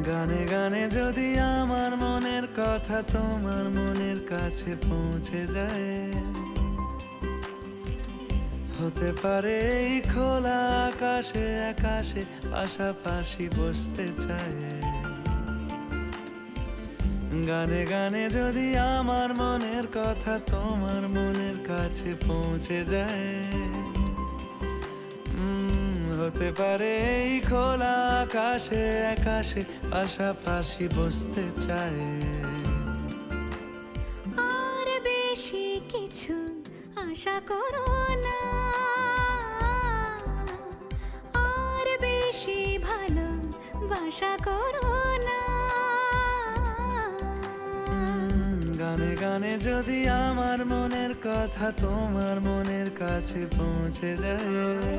গানে গানে যদি আমার মনের কথা তোমার মনের কাছে পৌঁছে যায়, হতে পারে এই খোলা আকাশে আকাশে পাশাপাশি বসতে চায়। গানে গানে যদি আমার মনের কথা তোমার মনের কাছে পৌঁছে যায়, হতে পারে এই খোলা আকাশে আকাশে পাশাপাশি বসতে চায়। আর বেশি কিছু আশা করো না, আর বেশি ভালোবাসা করো না। গানে গানে যদি আমার মনের কথা তোমার মনের কাছে পৌঁছে যায়,